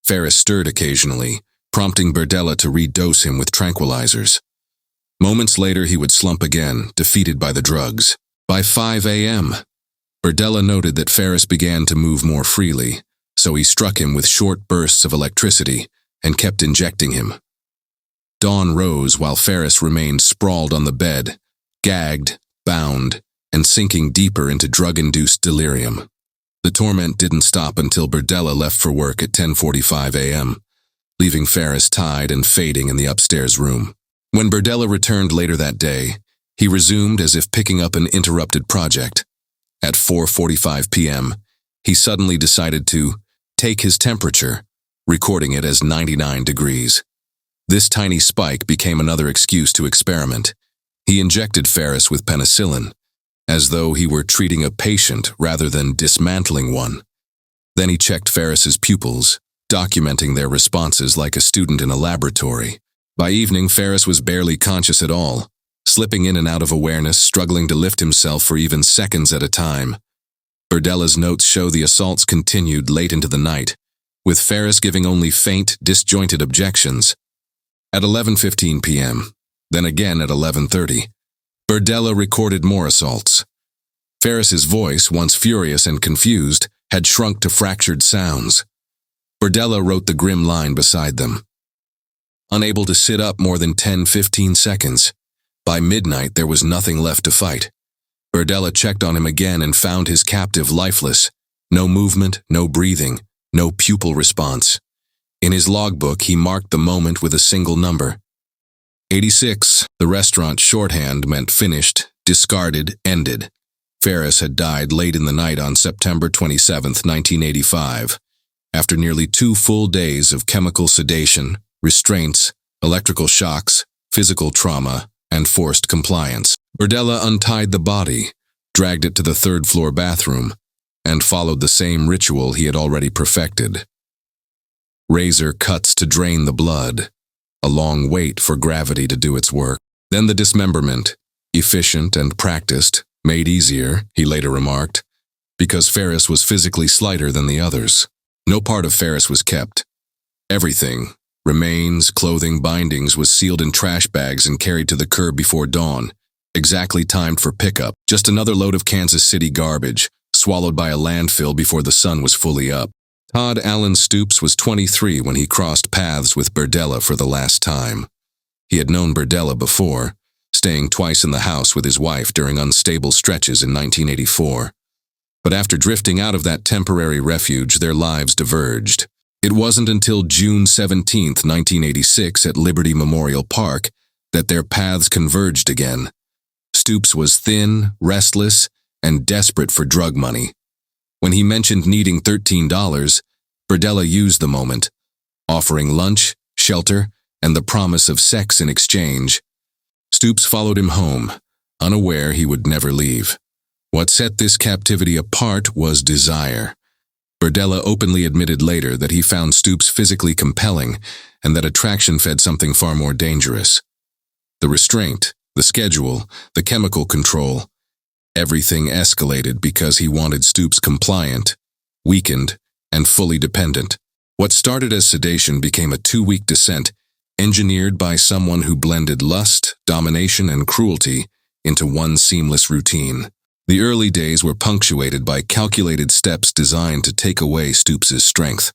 Ferris stirred occasionally, prompting Berdella to redose him with tranquilizers. Moments later, he would slump again, defeated by the drugs. By 5 a.m., Berdella noted that Ferris began to move more freely, so he struck him with short bursts of electricity and kept injecting him. Dawn rose while Ferris remained sprawled on the bed, gagged, bound, and sinking deeper into drug-induced delirium. The torment didn't stop until Berdella left for work at 10:45 a.m., leaving Ferris tied and fading in the upstairs room. When Berdella returned later that day, he resumed as if picking up an interrupted project. At 4:45 p.m., he suddenly decided to take his temperature, recording it as 99 degrees. This tiny spike became another excuse to experiment. He injected Ferris with penicillin, as though he were treating a patient rather than dismantling one. Then he checked Ferris's pupils, documenting their responses like a student in a laboratory. By evening, Ferris was barely conscious at all, slipping in and out of awareness, struggling to lift himself for even seconds at a time. Berdella's notes show the assaults continued late into the night, with Ferris giving only faint, disjointed objections. At 11:15 p.m., then again at 11:30, Berdella recorded more assaults. Ferris's voice, once furious and confused, had shrunk to fractured sounds. Berdella wrote the grim line beside them. Unable to sit up more than 10-15 seconds, by midnight there was nothing left to fight. Berdella checked on him again and found his captive lifeless. No movement, no breathing, no pupil response. In his logbook, he marked the moment with a single number. 86, the restaurant shorthand meant finished, discarded, ended. Ferris had died late in the night on September 27, 1985, after nearly 2 full days of chemical sedation, restraints, electrical shocks, physical trauma, and forced compliance. Berdella untied the body, dragged it to the third-floor bathroom, and followed the same ritual he had already perfected. Razor cuts to drain the blood, a long wait for gravity to do its work. Then the dismemberment, efficient and practiced, made easier, he later remarked, because Ferris was physically slighter than the others. No part of Ferris was kept. Everything, remains, clothing, bindings, was sealed in trash bags and carried to the curb before dawn, exactly timed for pickup. Just another load of Kansas City garbage, swallowed by a landfill before the sun was fully up. Todd Allen Stoops was 23 when he crossed paths with Berdella for the last time. He had known Berdella before, staying twice in the house with his wife during unstable stretches in 1984. But after drifting out of that temporary refuge, their lives diverged. It wasn't until June 17, 1986, at Liberty Memorial Park, that their paths converged again. Stoops was thin, restless, and desperate for drug money. When he mentioned needing $13, Berdella used the moment, offering lunch, shelter, and the promise of sex in exchange. Stoops followed him home, unaware he would never leave. What set this captivity apart was desire. Berdella openly admitted later that he found Stoops physically compelling and that attraction fed something far more dangerous. The restraint, the schedule, the chemical control. Everything escalated because he wanted Stoops compliant, weakened, and fully dependent. What started as sedation became a 2-week descent, engineered by someone who blended lust, domination, and cruelty into one seamless routine. The early days were punctuated by calculated steps designed to take away Stoops's strength.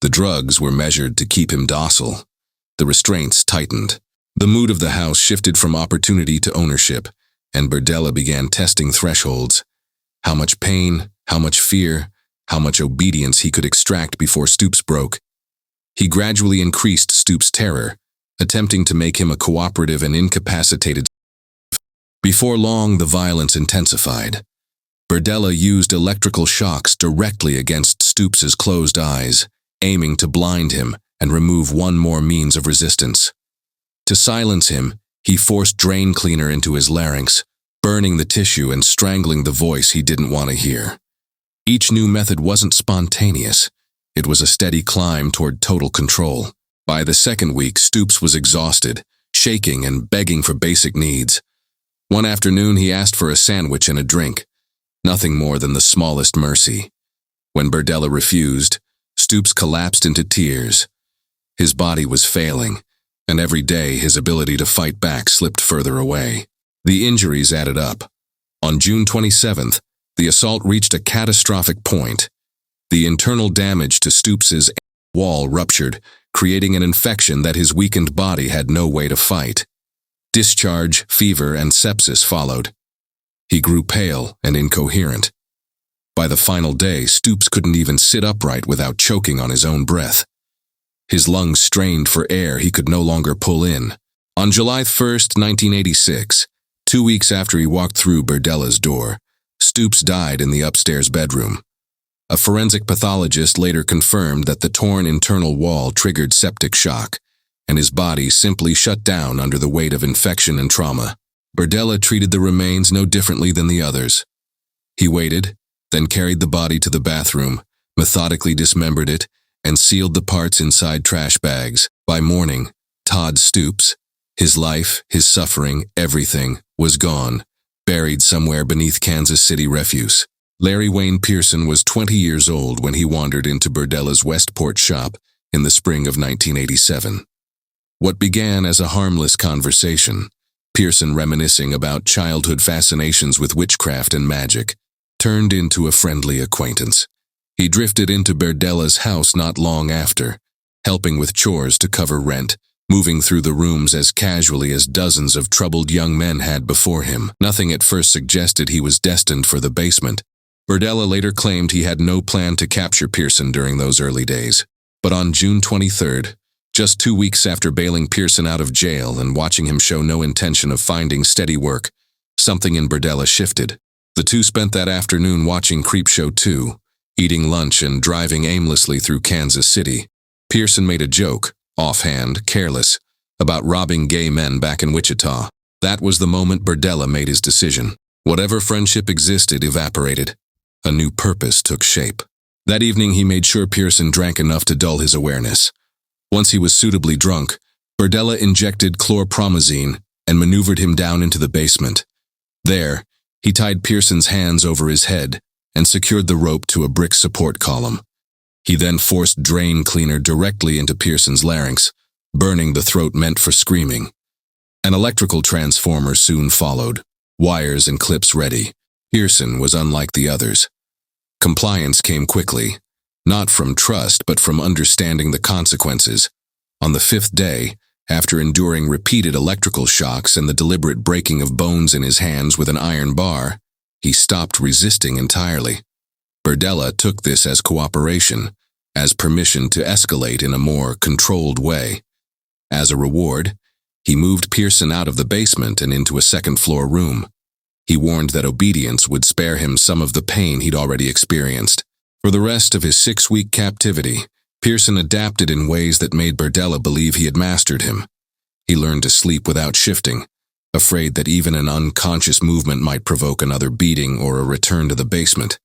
The drugs were measured to keep him docile. The restraints tightened. The mood of the house shifted from opportunity to ownership, and Berdella began testing thresholds. How much pain, how much fear, how much obedience he could extract before Stoops broke. He gradually increased Stoops' terror, attempting to make him a cooperative and incapacitated. Before long, the violence intensified. Berdella used electrical shocks directly against Stoops's closed eyes, aiming to blind him and remove one more means of resistance. To silence him, he forced drain cleaner into his larynx, burning the tissue and strangling the voice he didn't want to hear. Each new method wasn't spontaneous. It was a steady climb toward total control. By the second week, Stoops was exhausted, shaking and begging for basic needs. One afternoon, he asked for a sandwich and a drink, nothing more than the smallest mercy. When Berdella refused, Stoops collapsed into tears. His body was failing, and every day his ability to fight back slipped further away. The injuries added up. On June 27th, the assault reached a catastrophic point. The internal damage to Stoops's wall ruptured, creating an infection that his weakened body had no way to fight. Discharge, fever, and sepsis followed. He grew pale and incoherent. By the final day, Stoops couldn't even sit upright without choking on his own breath. His lungs strained for air he could no longer pull in. On July 1st, 1986, 2 weeks after he walked through Berdella's door, Stoops died in the upstairs bedroom. A forensic pathologist later confirmed that the torn internal wall triggered septic shock, and his body simply shut down under the weight of infection and trauma. Berdella treated the remains no differently than the others. He waited, then carried the body to the bathroom, methodically dismembered it, and sealed the parts inside trash bags. By morning, Todd Stoops, his life, his suffering, everything, was gone, buried somewhere beneath Kansas City refuse. Larry Wayne Pearson was 20 years old when he wandered into Berdella's Westport shop in the spring of 1987. What began as a harmless conversation, Pearson reminiscing about childhood fascinations with witchcraft and magic, turned into a friendly acquaintance. He drifted into Berdella's house not long after, helping with chores to cover rent, moving through the rooms as casually as dozens of troubled young men had before him. Nothing at first suggested he was destined for the basement. Berdella later claimed he had no plan to capture Pearson during those early days. But on June 23rd, just 2 weeks after bailing Pearson out of jail and watching him show no intention of finding steady work, something in Berdella shifted. The two spent that afternoon watching Creepshow 2, eating lunch and driving aimlessly through Kansas City. Pearson made a joke, offhand, careless, about robbing gay men back in Wichita. That was the moment Berdella made his decision. Whatever friendship existed evaporated. A new purpose took shape. That evening he made sure Pearson drank enough to dull his awareness. Once he was suitably drunk, Berdella injected chlorpromazine and maneuvered him down into the basement. There, he tied Pearson's hands over his head and secured the rope to a brick support column. He then forced drain cleaner directly into Pearson's larynx, burning the throat meant for screaming. An electrical transformer soon followed, wires and clips ready. Pearson was unlike the others. Compliance came quickly, not from trust but from understanding the consequences. On the 5th day, after enduring repeated electrical shocks and the deliberate breaking of bones in his hands with an iron bar, he stopped resisting entirely. Berdella took this as cooperation, as permission to escalate in a more controlled way. As a reward, he moved Pearson out of the basement and into a second-floor room. He warned that obedience would spare him some of the pain he'd already experienced. For the rest of his 6-week captivity, Pearson adapted in ways that made Berdella believe he had mastered him. He learned to sleep without shifting, afraid that even an unconscious movement might provoke another beating or a return to the basement.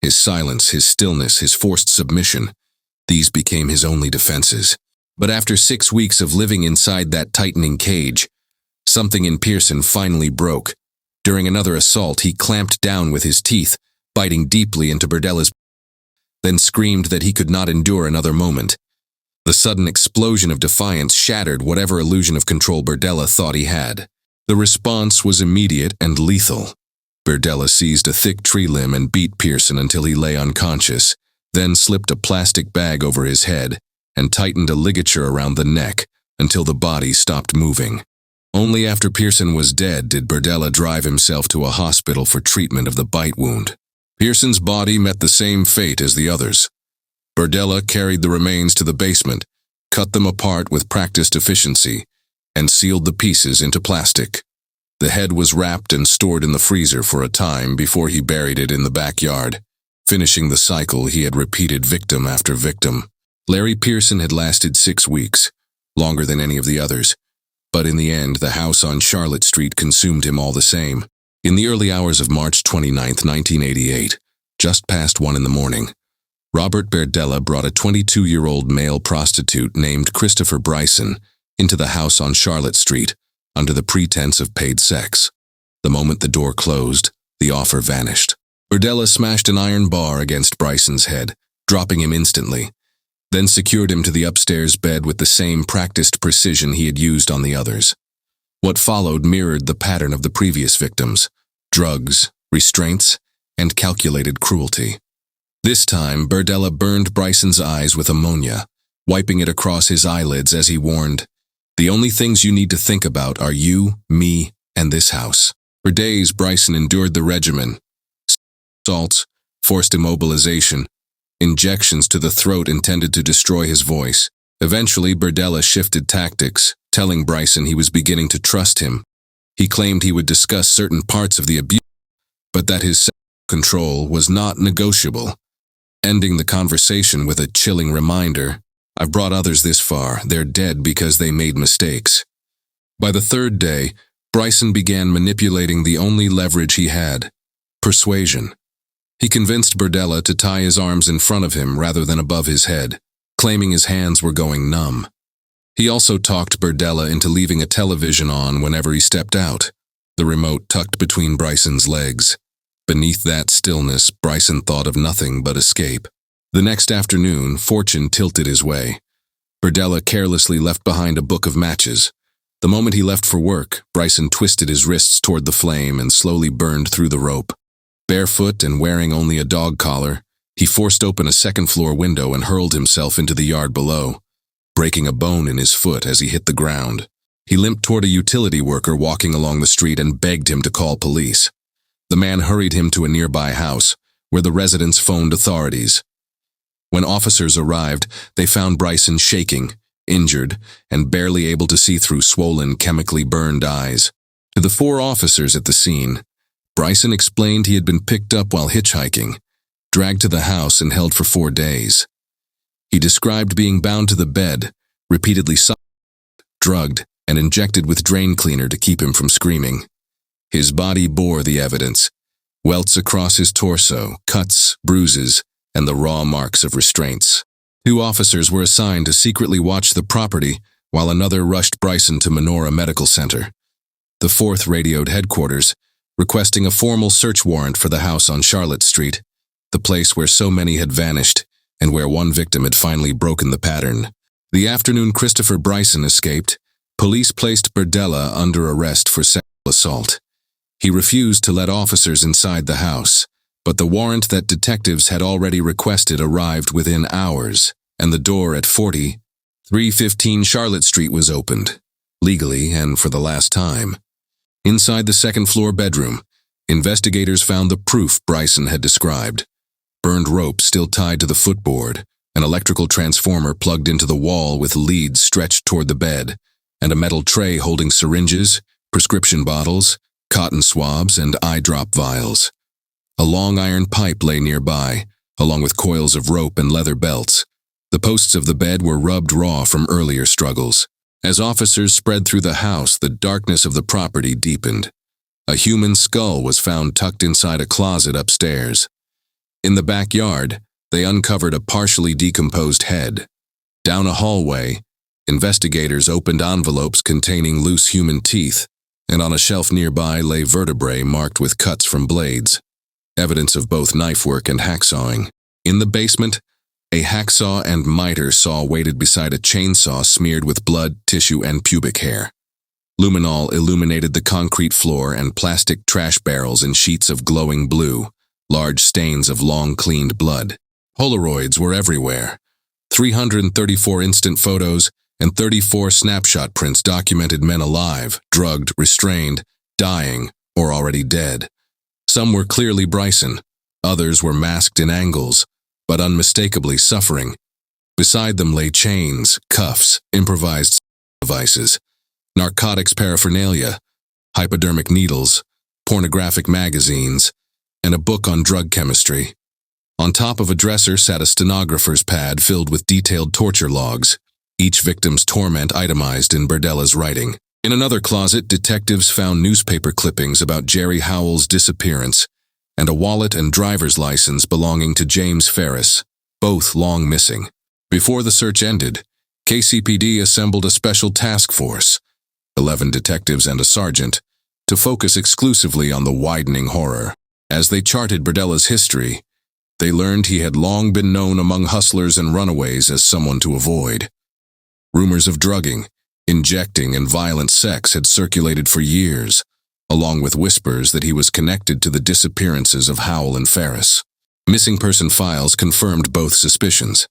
His silence, his stillness, his forced submission, these became his only defenses. But after 6 weeks of living inside that tightening cage, something in Pearson finally broke. During another assault, he clamped down with his teeth, biting deeply into Berdella's, then screamed that he could not endure another moment. The sudden explosion of defiance shattered whatever illusion of control Berdella thought he had. The response was immediate and lethal. Berdella seized a thick tree limb and beat Pearson until he lay unconscious, then slipped a plastic bag over his head and tightened a ligature around the neck until the body stopped moving. Only after Pearson was dead did Berdella drive himself to a hospital for treatment of the bite wound. Pearson's body met the same fate as the others. Berdella carried the remains to the basement, cut them apart with practiced efficiency, and sealed the pieces into plastic. The head was wrapped and stored in the freezer for a time before he buried it in the backyard, finishing the cycle he had repeated victim after victim. Larry Pearson had lasted 6 weeks, longer than any of the others. But in the end, the house on Charlotte Street consumed him all the same. In the early hours of March 29, 1988, just past 1 in the morning, Robert Berdella brought a 22-year-old male prostitute named Christopher Bryson into the house on Charlotte Street under the pretense of paid sex. The moment the door closed, the offer vanished. Berdella smashed an iron bar against Bryson's head, dropping him instantly, then secured him to the upstairs bed with the same practiced precision he had used on the others. What followed mirrored the pattern of the previous victims: drugs, restraints, and calculated cruelty. This time, Berdella burned Bryson's eyes with ammonia, wiping it across his eyelids as he warned, "The only things you need to think about are you, me, and this house." For days, Bryson endured the regimen: assaults, forced immobilization, injections to the throat intended to destroy his voice. Eventually, Berdella shifted tactics, telling Bryson he was beginning to trust him. He claimed he would discuss certain parts of the abuse, but that his self-control was not negotiable, ending the conversation with a chilling reminder, "I've brought others this far. They're dead because they made mistakes." By the third day, Bryson began manipulating the only leverage he had: persuasion. He convinced Berdella to tie his arms in front of him rather than above his head, claiming his hands were going numb. He also talked Berdella into leaving a television on whenever he stepped out, the remote tucked between Bryson's legs. Beneath that stillness, Bryson thought of nothing but escape. The next afternoon, fortune tilted his way. Berdella carelessly left behind a book of matches. The moment he left for work, Bryson twisted his wrists toward the flame and slowly burned through the rope. Barefoot and wearing only a dog collar, he forced open a second-floor window and hurled himself into the yard below, breaking a bone in his foot as he hit the ground. He limped toward a utility worker walking along the street and begged him to call police. The man hurried him to a nearby house, where the residents phoned authorities. When officers arrived, they found Bryson shaking, injured, and barely able to see through swollen, chemically burned eyes. To the 4 officers at the scene, Bryson explained he had been picked up while hitchhiking, dragged to the house and held for 4 days. He described being bound to the bed, repeatedly drugged, and injected with drain cleaner to keep him from screaming. His body bore the evidence: welts across his torso, cuts, bruises, and the raw marks of restraints. 2 officers were assigned to secretly watch the property, while another rushed Bryson to Menorah Medical Center. The 4th radioed headquarters, requesting a formal search warrant for the house on Charlotte Street, the place where so many had vanished and where one victim had finally broken the pattern. The afternoon Christopher Bryson escaped, police placed Berdella under arrest for sexual assault. He refused to let officers inside the house, but the warrant that detectives had already requested arrived within hours, and the door at 315 Charlotte Street was opened, legally and for the last time. Inside the second-floor bedroom, investigators found the proof Bryson had described: burned rope still tied to the footboard, an electrical transformer plugged into the wall with leads stretched toward the bed, and a metal tray holding syringes, prescription bottles, cotton swabs, and eye drop vials. A long iron pipe lay nearby, along with coils of rope and leather belts. The posts of the bed were rubbed raw from earlier struggles. As officers spread through the house, the darkness of the property deepened. A human skull was found tucked inside a closet upstairs. In the backyard, they uncovered a partially decomposed head. Down a hallway, investigators opened envelopes containing loose human teeth, and on a shelf nearby lay vertebrae marked with cuts from blades, evidence of both knife work and hacksawing. In the basement, a hacksaw and miter saw waited beside a chainsaw smeared with blood, tissue, and pubic hair. Luminol illuminated the concrete floor and plastic trash barrels in sheets of glowing blue, large stains of long-cleaned blood. Polaroids were everywhere. 334 instant photos and 34 snapshot prints documented men alive, drugged, restrained, dying, or already dead. Some were clearly Bryson. Others were masked in angles, but unmistakably suffering. Beside them lay chains, cuffs, improvised devices, narcotics paraphernalia, hypodermic needles, pornographic magazines, and a book on drug chemistry. On top of a dresser sat a stenographer's pad filled with detailed torture logs, each victim's torment itemized in Berdella's writing. In another closet, detectives found newspaper clippings about Jerry Howell's disappearance and a wallet and driver's license belonging to James Ferris, both long missing. Before the search ended, KCPD assembled a special task force, 11 detectives and a sergeant, to focus exclusively on the widening horror. As they charted Berdella's history, they learned he had long been known among hustlers and runaways as someone to avoid. Rumors of drugging, injecting, and violent sex had circulated for years, along with whispers that he was connected to the disappearances of Howell and Ferris. Missing person files confirmed both suspicions.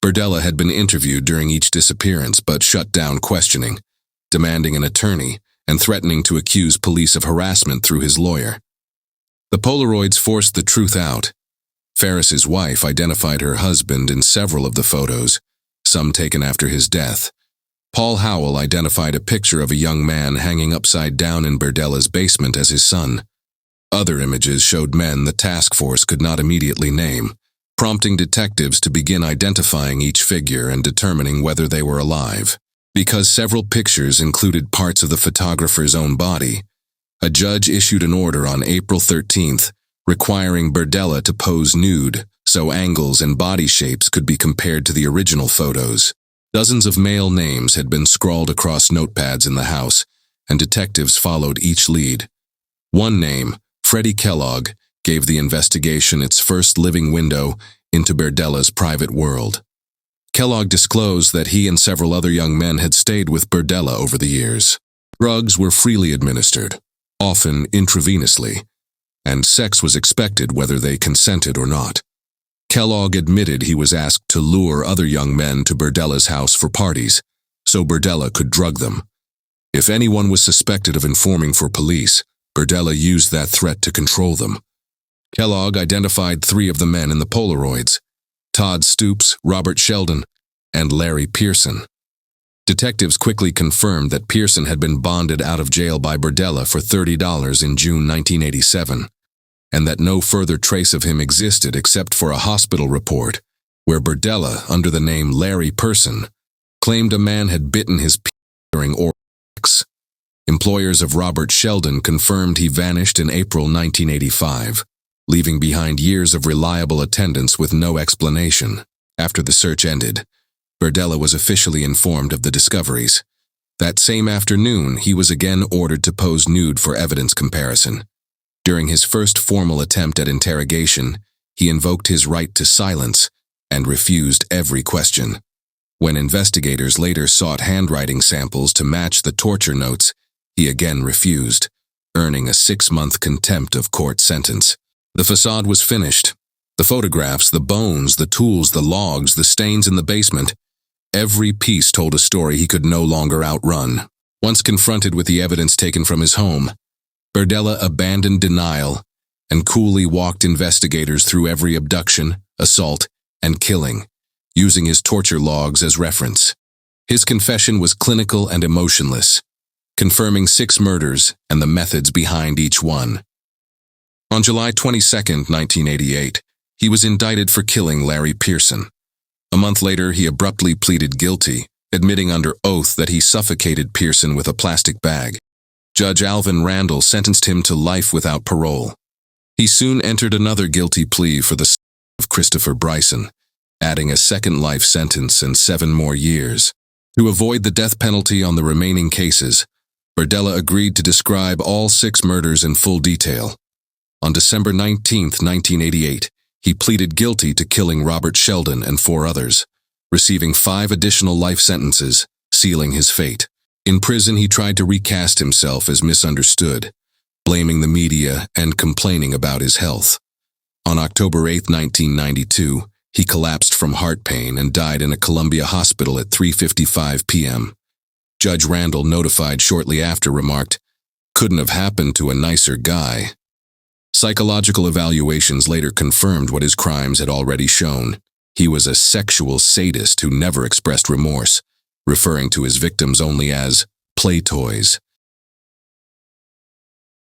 Berdella had been interviewed during each disappearance but shut down questioning, demanding an attorney and threatening to accuse police of harassment through his lawyer. The Polaroids forced the truth out. Ferris's wife identified her husband in several of the photos, some taken after his death. Paul Howell identified a picture of a young man hanging upside down in Berdella's basement as his son. Other images showed men the task force could not immediately name, prompting detectives to begin identifying each figure and determining whether they were alive. Because several pictures included parts of the photographer's own body, a judge issued an order on April 13th requiring Berdella to pose nude so angles and body shapes could be compared to the original photos. Dozens of male names had been scrawled across notepads in the house, and detectives followed each lead. One name, Freddie Kellogg, gave the investigation its first living window into Berdella's private world. Kellogg disclosed that he and several other young men had stayed with Berdella over the years. Drugs were freely administered, often intravenously, and sex was expected whether they consented or not. Kellogg admitted he was asked to lure other young men to Berdella's house for parties, so Berdella could drug them. If anyone was suspected of informing for police, Berdella used that threat to control them. Kellogg identified 3 of the men in the Polaroids: Todd Stoops, Robert Sheldon, and Larry Pearson. Detectives quickly confirmed that Pearson had been bonded out of jail by Berdella for $30 in June 1987, and that no further trace of him existed except for a hospital report where Berdella, under the name Larry Pearson, claimed a man had bitten his penis during oral sex. Employers of Robert Sheldon confirmed he vanished in April 1985, leaving behind years of reliable attendance with no explanation. After the search ended, Berdella was officially informed of the discoveries. That same afternoon, he was again ordered to pose nude for evidence comparison. During his first formal attempt at interrogation, he invoked his right to silence and refused every question. When investigators later sought handwriting samples to match the torture notes, he again refused, earning a 6-month contempt of court sentence. The facade was finished. The photographs, the bones, the tools, the logs, the stains in the basement, every piece told a story he could no longer outrun. Once confronted with the evidence taken from his home, Berdella abandoned denial and coolly walked investigators through every abduction, assault, and killing, using his torture logs as reference. His confession was clinical and emotionless, confirming 6 murders and the methods behind each one. On July 22, 1988, he was indicted for killing Larry Pearson. A month later, he abruptly pleaded guilty, admitting under oath that he suffocated Pearson with a plastic bag. Judge Alvin Randall sentenced him to life without parole. He soon entered another guilty plea for the of Christopher Bryson, adding a second life sentence and 7 more years. To avoid the death penalty on the remaining cases, Berdella agreed to describe all 6 murders in full detail. On December 19, 1988, he pleaded guilty to killing Robert Sheldon and 4 others, receiving 5 additional life sentences, sealing his fate. In prison, he tried to recast himself as misunderstood, blaming the media and complaining about his health. On October 8, 1992, he collapsed from heart pain and died in a Columbia hospital at 3:55 p.m. Judge Randall, notified shortly after, remarked, "Couldn't have happened to a nicer guy." Psychological evaluations later confirmed what his crimes had already shown. He was a sexual sadist who never expressed remorse, referring to his victims only as play toys.